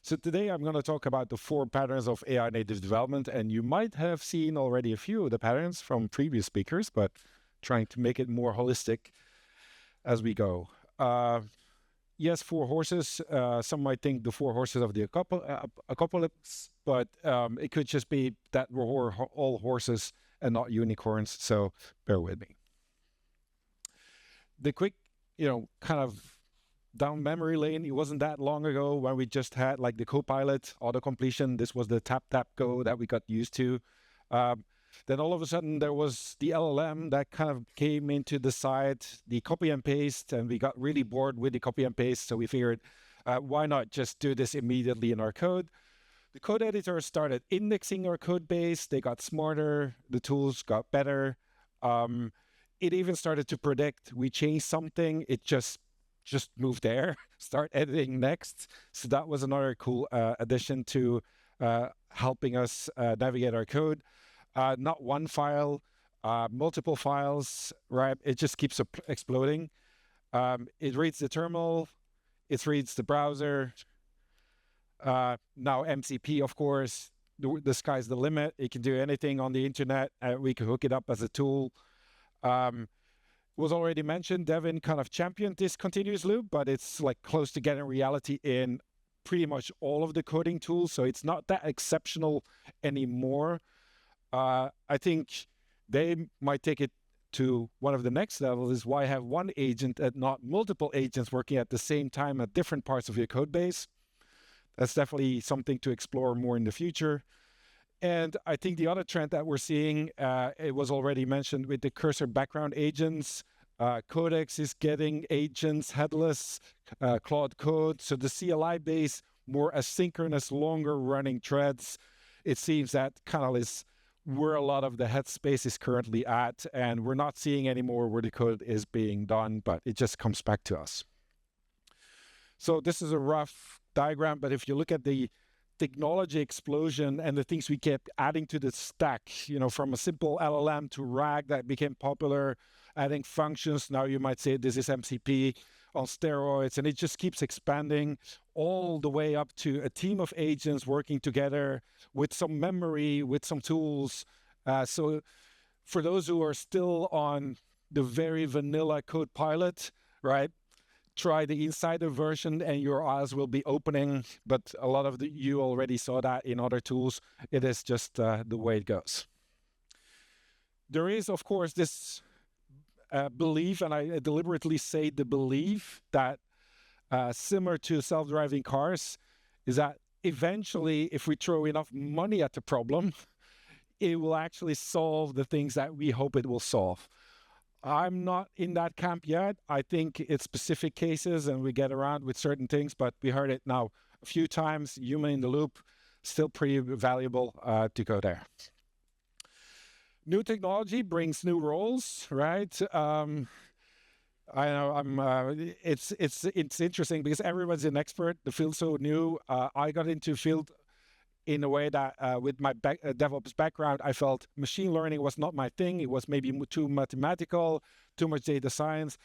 So today I'm going to talk about the 4 patterns of AI native development, and you might have seen already a few of the patterns from previous speakers, but trying to make it more holistic as we go. Yes, 4 horses. Some might think the 4 horses of the apocalypse, but it could just be that we're all horses and not unicorns, so bear with me. The quick, kind of down memory lane, it wasn't that long ago when we just had like the Copilot auto-completion. This was the tap, tap, go that we got used to. Then all of a sudden there was the LLM that kind of came into the side, the copy and paste, and we got really bored with the copy and paste. So we figured, why not just do this immediately in our code? The code editor started indexing our code base. They got smarter. The tools got better. It even started to predict we changed something. It just move there, start editing next. So that was another cool addition to helping us navigate our code. Not one file, multiple files, right? It just keeps exploding. It reads the terminal, it reads the browser. Now MCP, of course, the sky's the limit. It can do anything on the internet. We can hook it up as a tool. Was already mentioned, Devin kind of championed this continuous loop, but it's like close to getting reality in pretty much all of the coding tools. So it's not that exceptional anymore. I think they might take it to one of the next levels is why have one agent and not multiple agents working at the same time at different parts of your code base. That's definitely something to explore more in the future. And I think the other trend that we're seeing, it was already mentioned with the cursor background agents. Codex is getting agents, headless, Claude Code. So the CLI base, more asynchronous, longer running threads. It seems that kind of is where a lot of the headspace is currently at. And we're not seeing anymore where the code is being done, but it just comes back to us. So this is a rough diagram, but if you look at the technology explosion and the things we kept adding to the stack, from a simple LLM to RAG that became popular, adding functions. Now you might say this is MCP on steroids, and it just keeps expanding all the way up to a team of agents working together with some memory, with some tools. So for those who are still on the very vanilla code pilot, right? Try the insider version and your eyes will be opening, but a lot of you already saw that in other tools. It is just the way it goes. There is, of course, this belief, and I deliberately say the belief that similar to self-driving cars, is that eventually, if we throw enough money at the problem, it will actually solve the things that we hope it will solve. I'm not in that camp yet. I think it's specific cases and we get around with certain things, but we heard it now a few times, human in the loop, still pretty valuable to go there. New technology brings new roles, right? I know it's interesting because everyone's an expert. The field's so new. I got into field in a way that with my DevOps background, I felt machine learning was not my thing. It was maybe too mathematical, too much data science.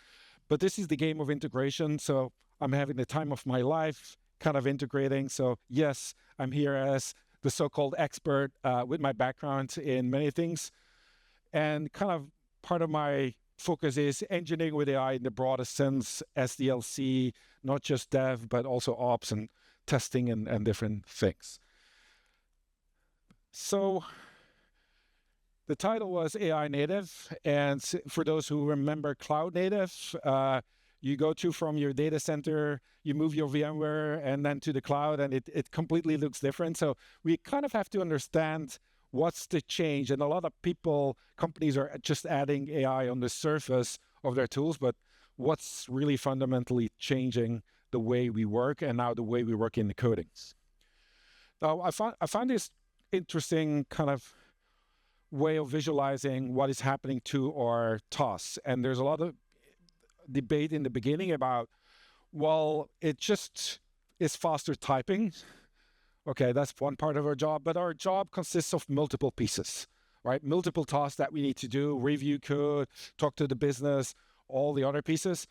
But this is the game of integration. So I'm having the time of my life kind of integrating. So yes, I'm here as the so-called expert with my background in many things. And kind of part of my focus is engineering with AI in the broadest sense, SDLC, not just dev, but also ops and testing and different things. So the title was AI native, and for those who remember cloud native, you go to from your data center, you move your VMware and then to the cloud, and it completely looks different. So we kind of have to understand what's the change. And a lot of companies are just adding AI on the surface of their tools, but what's really fundamentally changing the way we work and now the way we work in the codings. Now, I find this interesting kind of way of visualizing what is happening to our tasks. And there's a lot of debate in the beginning about, well, it just is faster typing. Okay, that's one part of our job, but our job consists of multiple pieces, right? Multiple tasks that we need to do, review code, talk to the business, all the other pieces.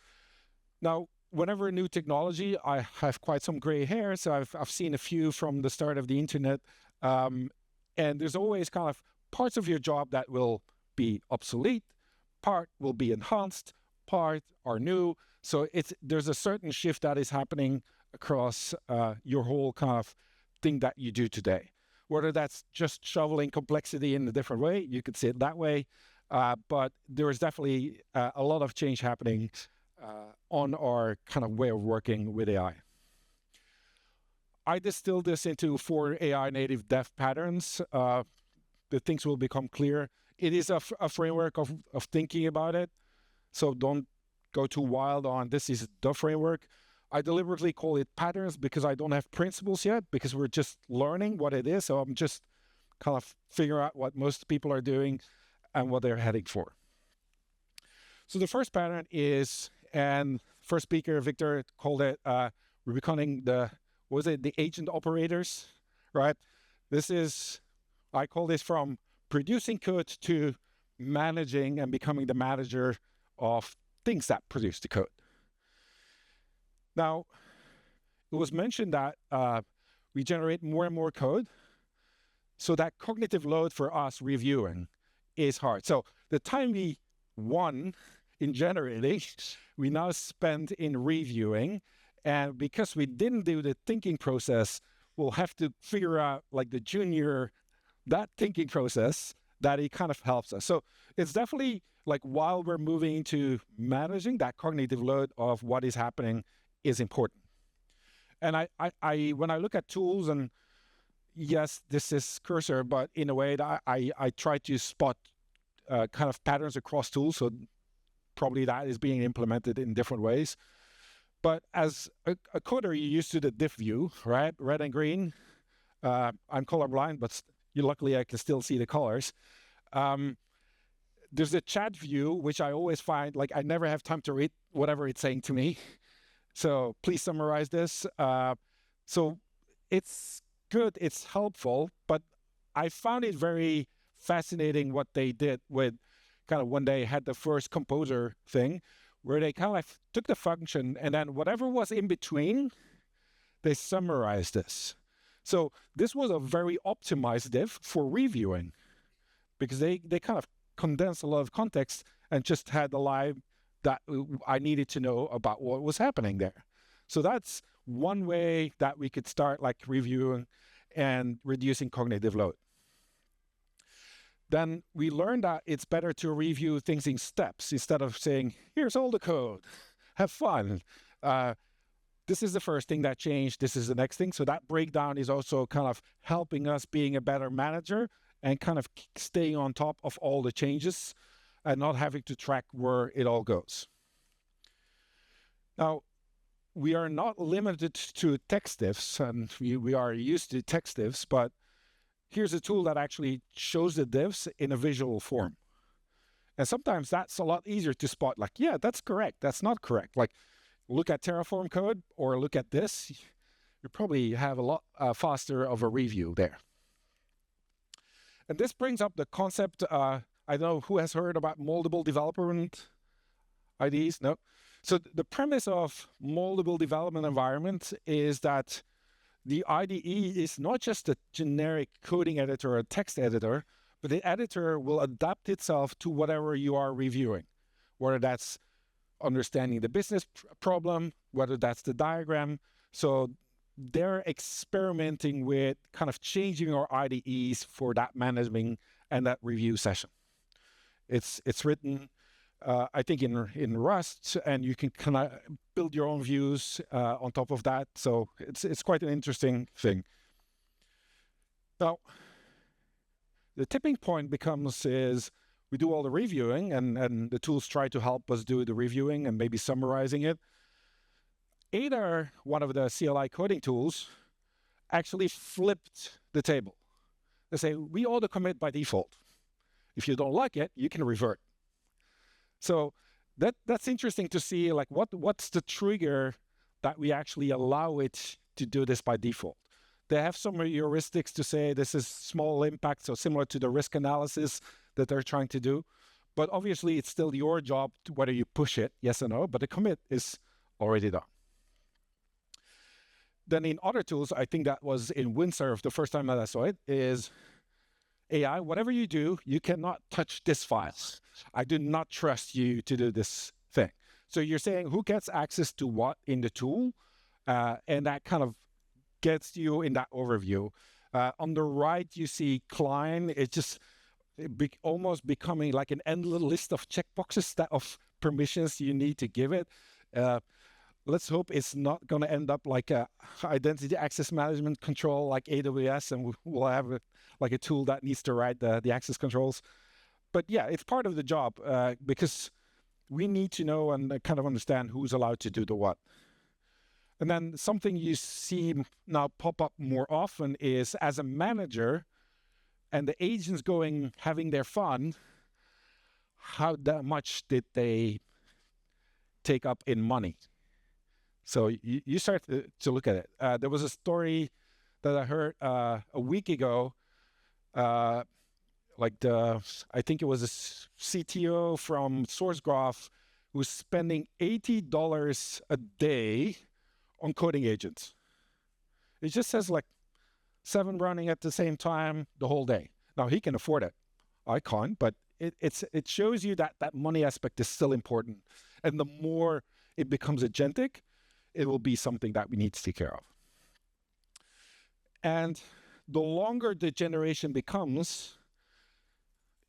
Now, whenever a new technology, I have quite some gray hair, so I've seen a few from the start of the internet, and there's always kind of parts of your job that will be obsolete, part will be enhanced, part are new. So there's a certain shift that is happening across your whole kind of thing that you do today. Whether that's just shoveling complexity in a different way, you could say it that way, but there is definitely a lot of change happening on our kind of way of working with AI. I distilled this into 4 AI native dev patterns. The things will become clear. It is a framework of thinking about it. So don't go too wild on this is the framework. I deliberately call it patterns because I don't have principles yet, because we're just learning what it is. So I'm just kind of figuring out what most people are doing and what they're heading for. So the first pattern is, and first speaker, Victor, called it, we're becoming the agent operators, right? This is, I call this from producing code to managing and becoming the manager of things that produce the code. Now, it was mentioned that we generate more and more code, so that cognitive load for us reviewing is hard. So the time we won in generating, we now spend in reviewing, and because we didn't do the thinking process, we'll have to figure out, like the junior, that thinking process that it kind of helps us. So it's definitely like while we're moving to managing, that cognitive load of what is happening is important. And I when I look at tools, and yes, this is cursor, but in a way that I try to spot kind of patterns across tools. So probably that is being implemented in different ways. But as a coder, you're used to the diff view, right? Red and green. I'm colorblind, but luckily I can still see the colors. There's a chat view, which I always find, like I never have time to read whatever it's saying to me. So please summarize this. So it's good, it's helpful, but I found it very fascinating what they did with kind of when they had the first composer thing, where they kind of took the function and then whatever was in between, they summarized this. So this was a very optimized diff for reviewing, because they kind of condensed a lot of context and just had the line that I needed to know about what was happening there. So that's one way that we could start like reviewing and reducing cognitive load. Then we learned that it's better to review things in steps instead of saying, here's all the code, have fun. This is the first thing that changed, this is the next thing. So that breakdown is also kind of helping us being a better manager and kind of staying on top of all the changes and not having to track where it all goes. Now, we are not limited to text diffs, and we are used to text diffs, but here's a tool that actually shows the diffs in a visual form. And sometimes that's a lot easier to spot, like, yeah, that's correct, that's not correct. Like, look at Terraform code or look at this, you probably have a lot faster of a review there. And this brings up the concept, I don't know who has heard about moldable development IDEs? No? So the premise of moldable development environment is that the IDE is not just a generic coding editor or text editor, but the editor will adapt itself to whatever you are reviewing, whether that's understanding the business problem, whether that's the diagram. So they're experimenting with kind of changing our IDEs for that management and that review session. It's written, I think, in Rust, and you can kind of build your own views on top of that. So it's quite an interesting thing. Now, the tipping point is we do all the reviewing, and the tools try to help us do the reviewing and maybe summarizing it. Either one of the CLI coding tools actually flipped the table. They say, we auto commit by default. If you don't like it, you can revert. So that's interesting to see, like what's the trigger that we actually allow it to do this by default. They have some heuristics to say this is small impact, so similar to the risk analysis that they're trying to do. But obviously, it's still your job whether you push it, yes or no, but the commit is already done. Then in other tools, I think that was in Windsurf the first time that I saw it, is AI, whatever you do, you cannot touch this file. I do not trust you to do this thing. So you're saying who gets access to what in the tool, and that kind of gets you in that overview. On the right, you see Klein. It's just almost becoming like an endless list of checkboxes that of permissions you need to give it. Let's hope it's not going to end up like a identity access management control like AWS, and we'll have like a tool that needs to write the access controls. But yeah, it's part of the job because we need to know and kind of understand who's allowed to do the what. And then something you see now pop up more often is, as a manager and the agents having their fun, how much did they take up in money? So you start to look at it. There was a story that I heard a week ago. I think it was a CTO from SourceGraph who's spending $80 a day on coding agents. It just says like 7 running at the same time the whole day. Now he can afford it. I can't, but it shows you that that money aspect is still important. And the more it becomes agentic, it will be something that we need to take care of. And the longer the generation becomes,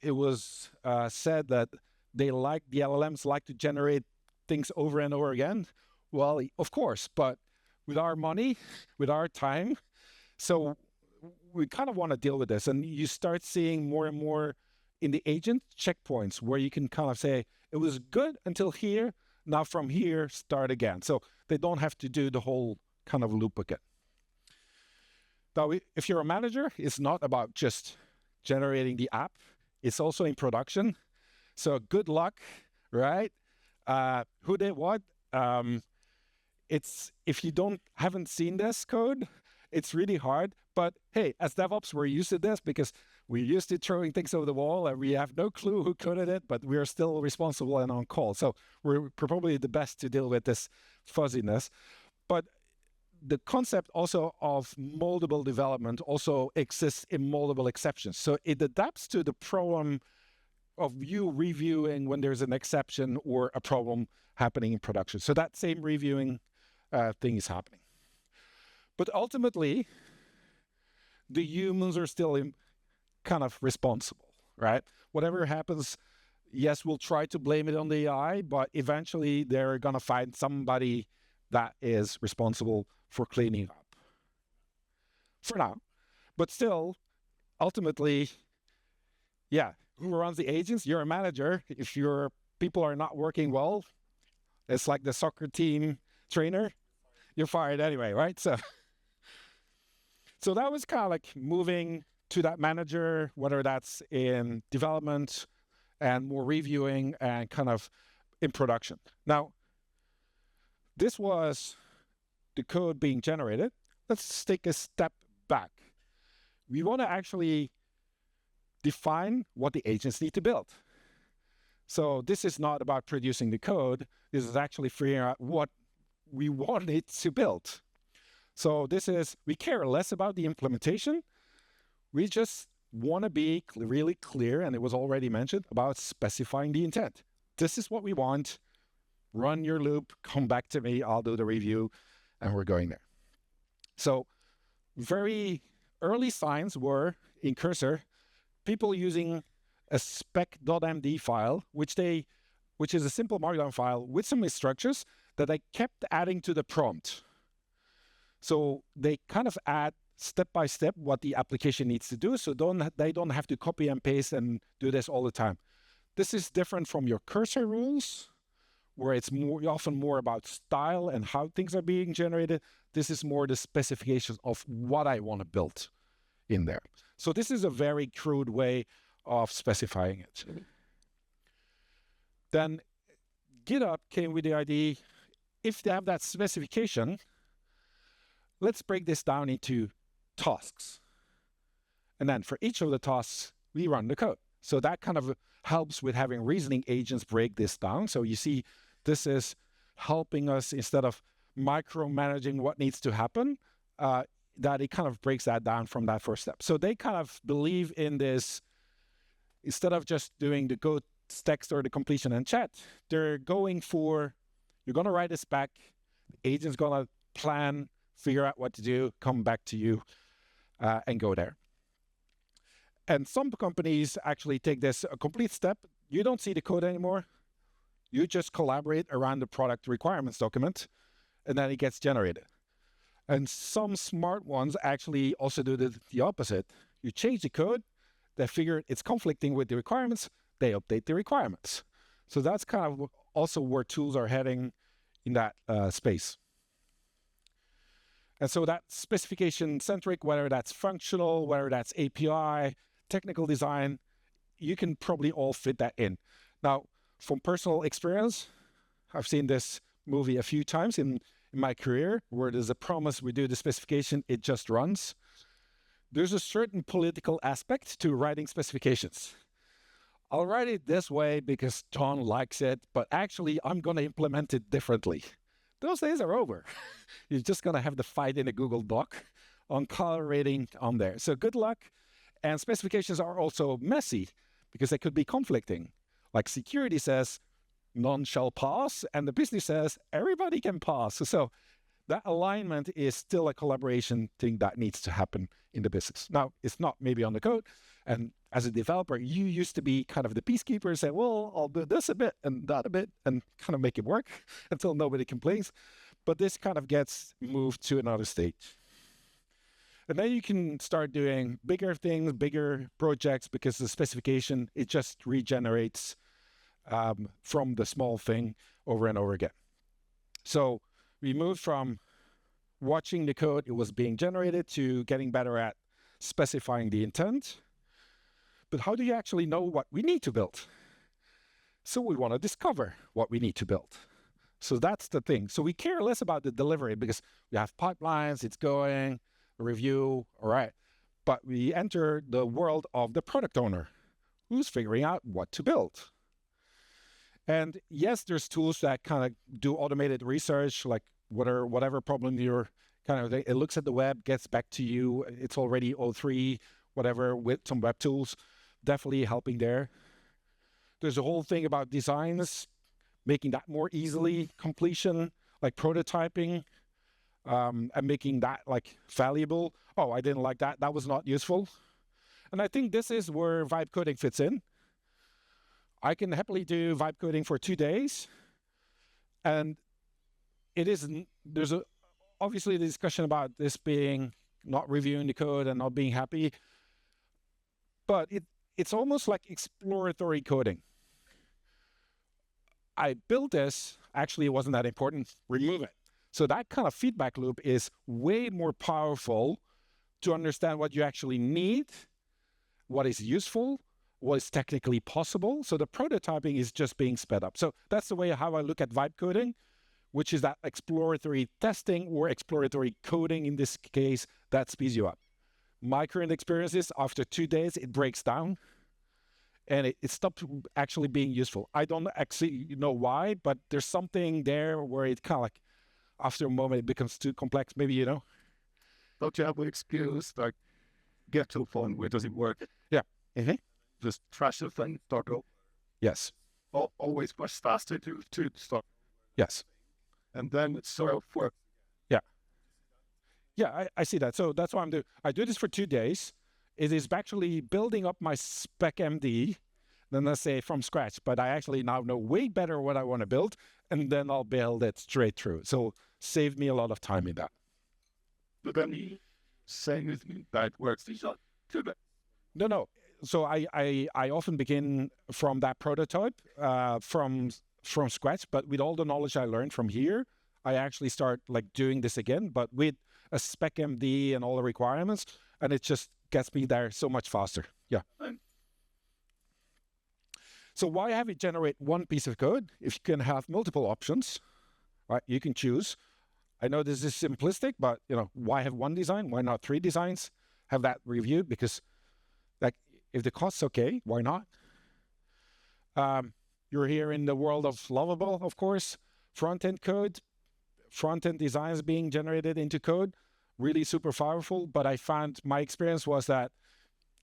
it was said that the LLMs like to generate things over and over again. Well, of course, but with our money, with our time, so we kind of want to deal with this. And you start seeing more and more in the agent checkpoints where you can kind of say, it was good until here, now from here, start again. So they don't have to do the whole kind of loop again. Now, if you're a manager, it's not about just generating the app. It's also in production. So good luck, right? Who did what? It's if you haven't seen this code, it's really hard. But hey, as DevOps, we're used to this because we're used to throwing things over the wall and we have no clue who coded it, but we are still responsible and on call. So we're probably the best to deal with this fuzziness. But the concept also of moldable development also exists in moldable exceptions. So it adapts to the problem of you reviewing when there's an exception or a problem happening in production. So that same reviewing thing is happening. But ultimately, the humans are still kind of responsible, right? Whatever happens, yes, we'll try to blame it on the AI, but eventually they're going to find somebody that is responsible for cleaning up. For now. But still, ultimately, yeah, who runs the agents? You're a manager. If your people are not working well, it's like the soccer team trainer. You're fired anyway, right? So that was kind of like moving to that manager, whether that's in development and more reviewing and kind of in production. Now, this was the code being generated. Let's take a step back. We want to actually define what the agents need to build. So this is not about producing the code. This is actually figuring out what we want it to build. So we care less about the implementation. We just want to be really clear, and it was already mentioned, about specifying the intent. This is what we want. Run your loop, come back to me, I'll do the review, and we're going there. So very early signs were, in Cursor, people using a spec.md file, which is a simple markdown file with some structures that they kept adding to the prompt. So they kind of add step by step what the application needs to do, so they don't have to copy and paste and do this all the time. This is different from your Cursor rules, where it's often more about style and how things are being generated. This is more the specifications of what I want to build in there. So this is a very crude way of specifying it. Then GitHub came with the idea, if they have that specification, let's break this down into tasks. And then for each of the tasks, we run the code. So that kind of helps with having reasoning agents break this down. So you see, this is helping us instead of micromanaging what needs to happen, that it kind of breaks that down from that first step. So they kind of believe in this, instead of just doing the go text or the completion and chat, they're going for, you're going to write a spec, the agent's going to plan, figure out what to do, come back to you, and go there. And some companies actually take this a complete step. You don't see the code anymore. You just collaborate around the product requirements document, and then it gets generated. And some smart ones actually also do the opposite. You change the code, they figure it's conflicting with the requirements, they update the requirements. So that's kind of also where tools are heading in that space. And so that specification-centric, whether that's functional, whether that's API, technical design, you can probably all fit that in. Now, from personal experience, I've seen this movie a few times in my career, where there's a promise, we do the specification, it just runs. There's a certain political aspect to writing specifications. I'll write it this way because John likes it, but actually I'm going to implement it differently. Those days are over. You're just going to have the fight in a Google Doc on color rating on there. So good luck. And specifications are also messy because they could be conflicting. Like security says, none shall pass, and the business says everybody can pass. So that alignment is still a collaboration thing that needs to happen in the business. Now, it's not maybe on the code. And as a developer, you used to be kind of the peacekeeper and say, well, I'll do this a bit and that a bit and kind of make it work until nobody complains. But this kind of gets moved to another stage. And then you can start doing bigger things, bigger projects, because the specification, it just regenerates from the small thing over and over again. So we moved from watching the code, it was being generated, to getting better at specifying the intent. But how do you actually know what we need to build? So we want to discover what we need to build. So that's the thing. So we care less about the delivery because we have pipelines, it's going, review, all right. But we enter the world of the product owner who's figuring out what to build. And yes, there's tools that kind of do automated research, like whatever problem you're kind of, it looks at the web, gets back to you. It's already O3, whatever, with some web tools, definitely helping there. There's a whole thing about designs, making that more easily completion, like prototyping, and making that like valuable. Oh, I didn't like that. That was not useful. And I think this is where vibe coding fits in. I can happily do vibe coding for 2 days. And there's obviously the discussion about this being not reviewing the code and not being happy. But it's almost like exploratory coding. I built this, actually it wasn't that important, remove it. So that kind of feedback loop is way more powerful to understand what you actually need, what is useful, what is technically possible. So the prototyping is just being sped up. So that's the way how I look at vibe coding, which is that exploratory testing or exploratory coding in this case that speeds you up. My current experience is after 2 days, it breaks down and it stops actually being useful. I don't actually know why, but there's something there where it kind of like, after a moment, it becomes too complex. Maybe, you know? Don't you have an excuse, like, get to a point where it doesn't work? Yeah. Mm-hmm. Just trash the thing, start over. Yes. Always much faster to start. Yes. And then it's sort of work. Yeah. Yeah, I see that. So that's what I'm doing. I do this for 2 days. It is actually building up my spec.md, then let's say from scratch, but I actually now know way better what I want to build, and then I'll build it straight through. So save me a lot of time in that. But then you saying with me that works, it's not too bad. No. So I often begin from that prototype, from scratch, but with all the knowledge I learned from here, I actually start like doing this again, but with a spec.md and all the requirements, and it just gets me there so much faster. Yeah. So why have it generate one piece of code if you can have multiple options, right? You can choose. I know this is simplistic, but you know, why have one design? Why not 3 designs? Have that reviewed, because like if the cost's okay, why not? You're here in the world of Lovable, of course. front-end code, front-end designs being generated into code, really super powerful. But I found my experience was that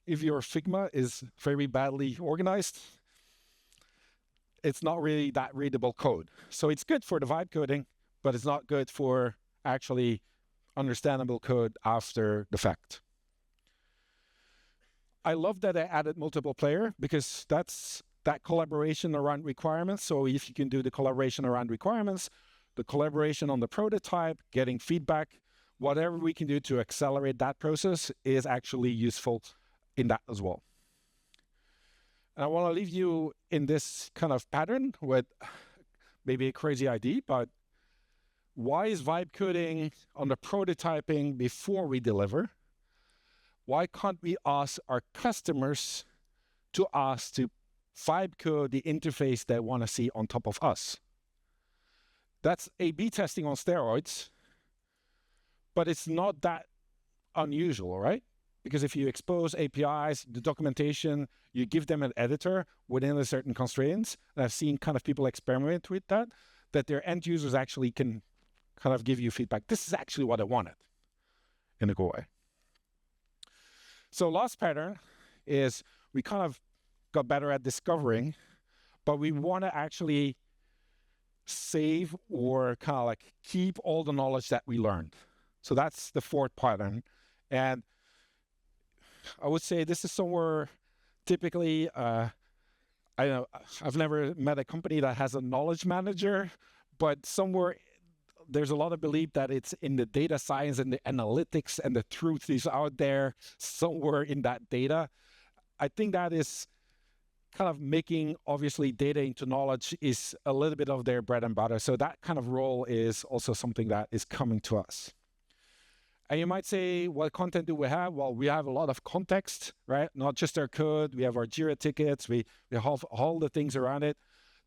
if your Figma is very badly organized, it's not really that readable code. So it's good for the vibe coding, but it's not good for actually understandable code after the fact. I love that I added multiple player because that's that collaboration around requirements. So if you can do the collaboration around requirements, the collaboration on the prototype, getting feedback, whatever we can do to accelerate that process is actually useful in that as well. And I want to leave you in this kind of pattern with maybe a crazy idea, but why is vibe coding on the prototyping before we deliver? Why can't we ask our customers to vibe code the interface they want to see on top of us? That's A/B testing on steroids, but it's not that unusual, right? Because if you expose APIs, the documentation, you give them an editor within a certain constraints, and I've seen kind of people experiment with that their end users actually can kind of give you feedback. This is actually what I wanted in a good way. So last pattern is we kind of got better at discovering, but we want to actually save or kind of like keep all the knowledge that we learned. So that's the fourth pattern. And I would say this is somewhere typically, I know I've never met a company that has a knowledge manager, but somewhere there's a lot of belief that it's in the data science and the analytics and the truth is out there somewhere in that data. I think that is kind of making obviously data into knowledge is a little bit of their bread and butter. So that kind of role is also something that is coming to us. And you might say, what content do we have? Well, we have a lot of context, right? Not just our code. We have our Jira tickets. We have all the things around it.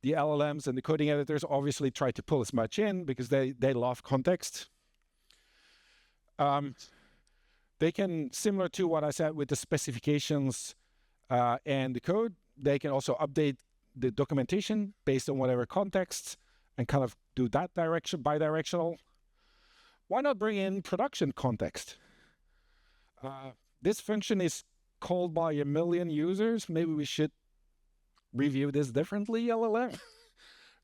The LLMs and the coding editors obviously try to pull as much in because they love context. They can, similar to what I said with the specifications and the code, they can also update the documentation based on whatever context and kind of do that bidirectional. Why not bring in production context? This function is called by 1 million users. Maybe we should review this differently, LLM,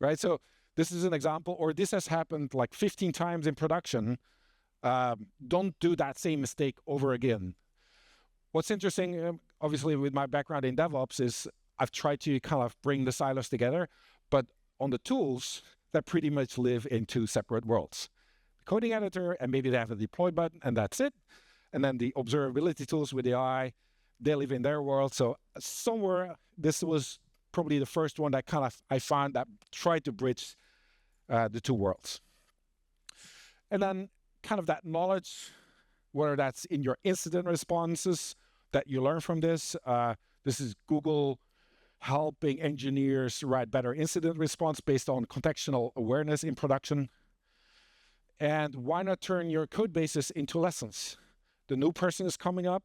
right? So this is an example, or this has happened like 15 times in production. Don't do that same mistake over again. What's interesting, obviously with my background in DevOps, is I've tried to kind of bring the silos together, but on the tools that pretty much live in two separate worlds. Coding editor, and maybe they have a deploy button, and that's it. And then the observability tools with the AI, they live in their world. So somewhere, this was probably the first one that kind of I found that tried to bridge the two worlds. And then kind of that knowledge, whether that's in your incident responses that you learn from this. This is Google helping engineers write better incident response based on contextual awareness in production. And why not turn your code bases into lessons? The new person is coming up.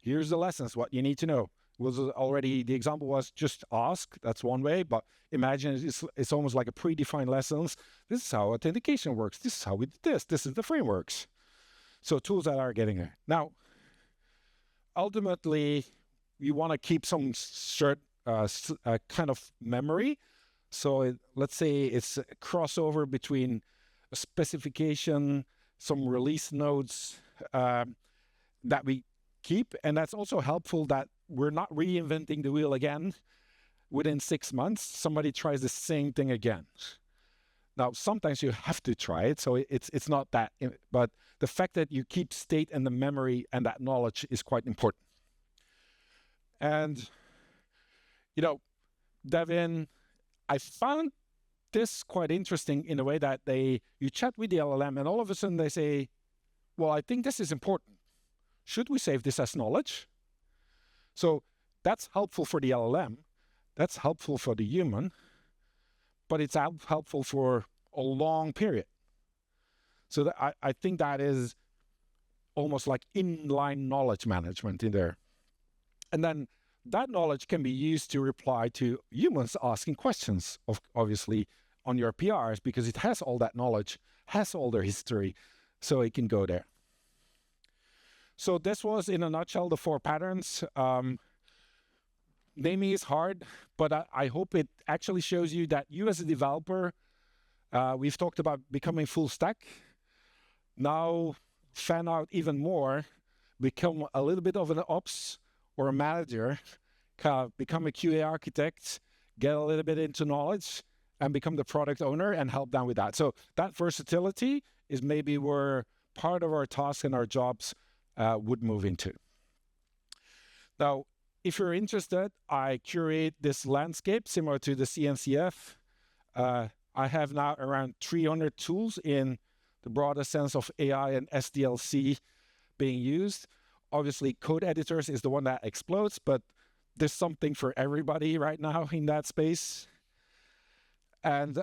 Here's the lessons, what you need to know. The example was just ask. That's one way, but imagine it's almost like a predefined lessons. This is how authentication works. This is how we did this. This is the frameworks. So tools that are getting there. Now, ultimately, you want to keep some kind of memory. So let's say it's a crossover between a specification, some release notes that we keep. And that's also helpful that we're not reinventing the wheel again. Within 6 months, somebody tries the same thing again. Now, sometimes you have to try it, so it's not that, but the fact that you keep state and the memory and that knowledge is quite important. And, Devin, I found this quite interesting in a way that you chat with the LLM and all of a sudden they say, well, I think this is important. Should we save this as knowledge? So that's helpful for the LLM. That's helpful for the human, but it's helpful for a long period. So I think that is almost like inline knowledge management in there. And then that knowledge can be used to reply to humans asking questions, obviously, on your PRs because it has all that knowledge, has all their history, so it can go there. So this was, in a nutshell, the 4 patterns. Naming is hard, but I hope it actually shows you that you as a developer, we've talked about becoming full stack. Now fan out even more, become a little bit of an ops or a manager, kind of become a QA architect, get a little bit into knowledge, and become the product owner and help them with that. So that versatility is maybe where part of our tasks and our jobs would move into. Now, if you're interested, I curate this landscape similar to the CNCF. I have now around 300 tools in the broader sense of AI and SDLC being used. Obviously, code editors is the one that explodes, but there's something for everybody right now in that space. And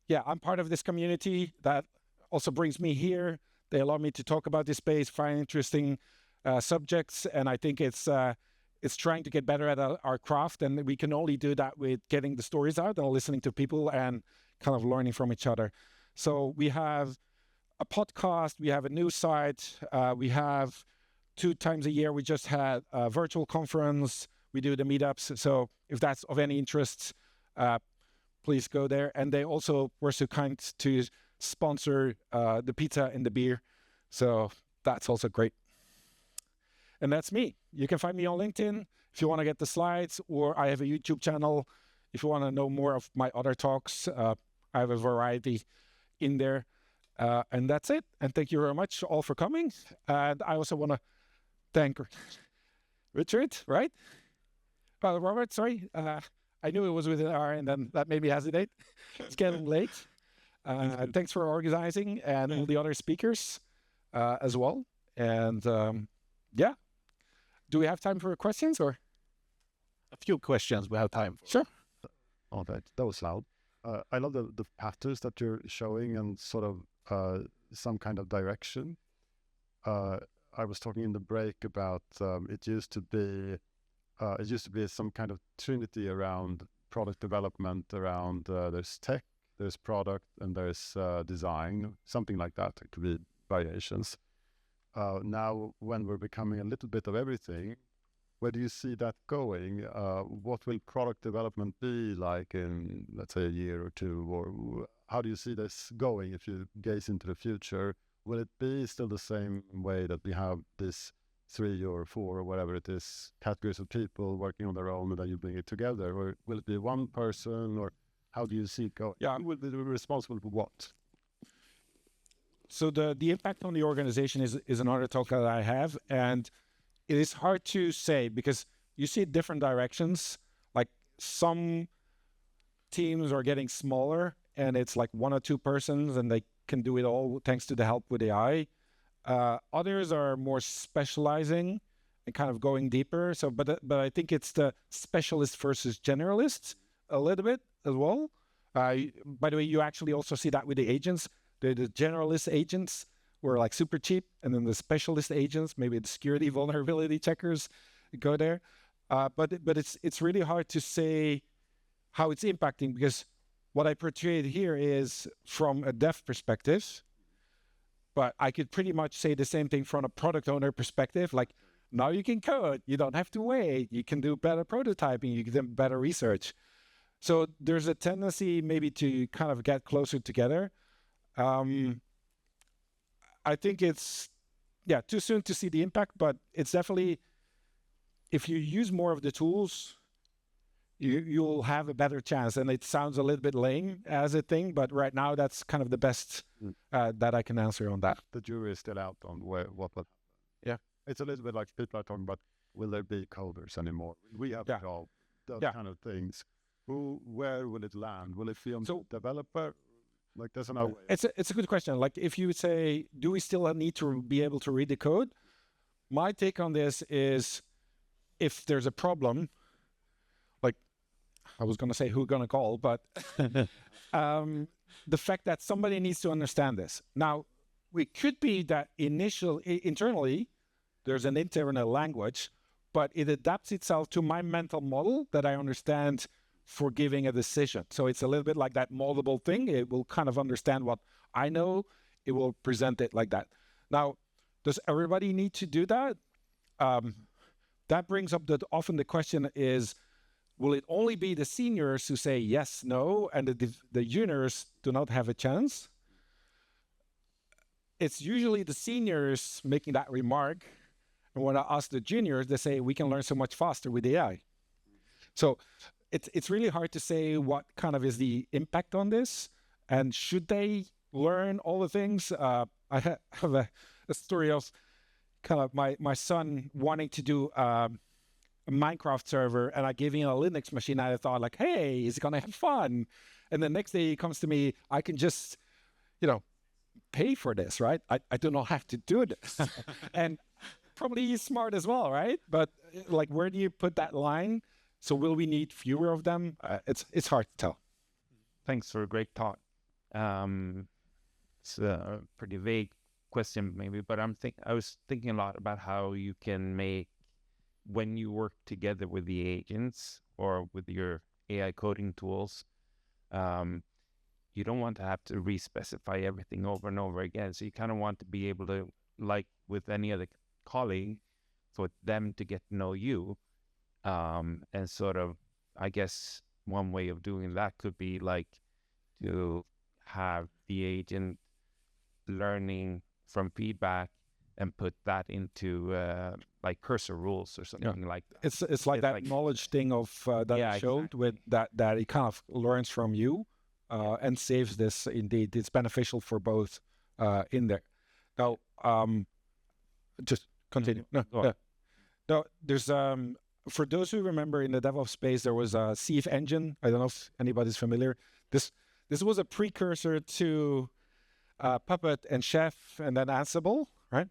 yeah, I'm part of this community that also brings me here. They allow me to talk about this space, find interesting subjects, and I think it's trying to get better at our craft, and we can only do that with getting the stories out and listening to people and kind of learning from each other. So we have a podcast, we have a news site, we have 2 times a year we just had a virtual conference, we do the meetups. So if that's of any interest, please go there. And they also were so kind to sponsor the pizza and the beer. So that's also great. And that's me. You can find me on LinkedIn if you want to get the slides, or I have a YouTube channel if you want to know more of my other talks. I have a variety in there. And that's it. And thank you very much all for coming. And I also want to thank Richard, right? Robert, sorry. I knew it was with an R, and then that made me hesitate. It's getting late. Thanks for organizing, and all the other speakers as well. And yeah. Do we have time for questions, or? A few questions we have time for. Sure. All right, that was loud. I love the patterns that you're showing and sort of some kind of direction. I was talking in the break about it used to be some kind of trinity around product development, around there's tech, there's product, and there's design, something like that. It could be variations. Now, when we're becoming a little bit of everything, where do you see that going? What will product development be like in, let's say, a year or 2? Or how do you see this going if you gaze into the future? Will it be still the same way that we have this 3 or 4 or whatever it is, categories of people working on their own, and then you bring it together? Or will it be one person, or how do you see it going? Yeah. Who will be responsible for what? So the impact on the organization is another talk that I have, and it is hard to say because you see different directions. Like some teams are getting smaller, and it's like 1 or 2 persons, and they can do it all thanks to the help with AI. Others are more specializing and kind of going deeper. So, but I think it's the specialist versus generalist a little bit as well. By the way, you actually also see that with the agents. The generalist agents were like super cheap, and then the specialist agents, maybe the security vulnerability checkers, go there. But it's really hard to say how it's impacting, because what I portrayed here is from a dev perspective, but I could pretty much say the same thing from a product owner perspective. Like, now you can code, you don't have to wait, you can do better prototyping, you can do better research. So there's a tendency maybe to kind of get closer together. I think it's, too soon to see the impact, but it's definitely, if you use more of the tools, you'll have a better chance. And it sounds a little bit lame as a thing, but right now that's kind of the best that I can answer on that. The jury is still out on what. Yeah. It's a little bit like people are talking about, will there be coders anymore? We have it all, those kind of things. Where will it land? Will it be on the developer? Like, there's another way. It's a good question. Like, if you would say, do we still need to be able to read the code? My take on this is, if there's a problem, like, I was going to say who going to call, but the fact that somebody needs to understand this. Now, we could be that internally, there's an internal language, but it adapts itself to my mental model that I understand for giving a decision. So it's a little bit like that moldable thing. It will kind of understand what I know. It will present it like that. Now, does everybody need to do that? That brings up that often the question is, will it only be the seniors who say yes, no, and the juniors do not have a chance? It's usually the seniors making that remark. And when I ask the juniors, they say, we can learn so much faster with AI. So it's really hard to say what kind of is the impact on this. And should they learn all the things? I have a story of kind of my son wanting to do a Minecraft server, and I gave him a Linux machine, and I thought like, hey, is he gonna have fun? And the next day he comes to me, I can just, pay for this, right? I do not have to do this. And probably he's smart as well, right? But like, where do you put that line? So will we need fewer of them? It's hard to tell. Thanks for a great talk. It's a pretty vague question maybe, but I was thinking a lot about how you can make, when you work together with the agents or with your AI coding tools, you don't want to have to re-specify everything over and over again. So you kind of want to be able to, like with any other colleague, for them to get to know you. And sort of, I guess one way of doing that could be like to have the agent learning from feedback and put that into like cursor rules or something like that. It's like that knowledge thing of that I showed exactly. With that it kind of learns from you and saves this. Indeed, it's beneficial for both in there. Now, just continue. No, there's for those who remember in the DevOps space, there was a CF engine. I don't know if anybody's familiar. This was a precursor to Puppet and Chef and then Ansible, right?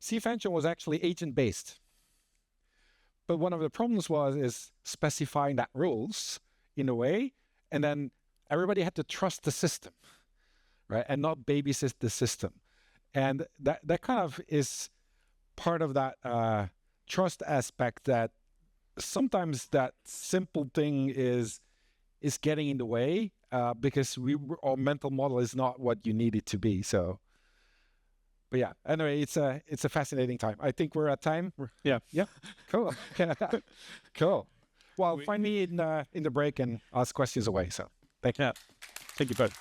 CF engine was actually agent-based. But one of the problems is specifying that rules in a way, and then everybody had to trust the system, right? And not babysit the system. And that kind of is part of that trust aspect, that sometimes that simple thing is getting in the way because our mental model is not what you need it to be. So, but yeah, anyway, it's a fascinating time. I think we're at time. Yeah. Cool. Cool. Well, find me in the break and ask questions away. So thank you. Yeah. Thank you both.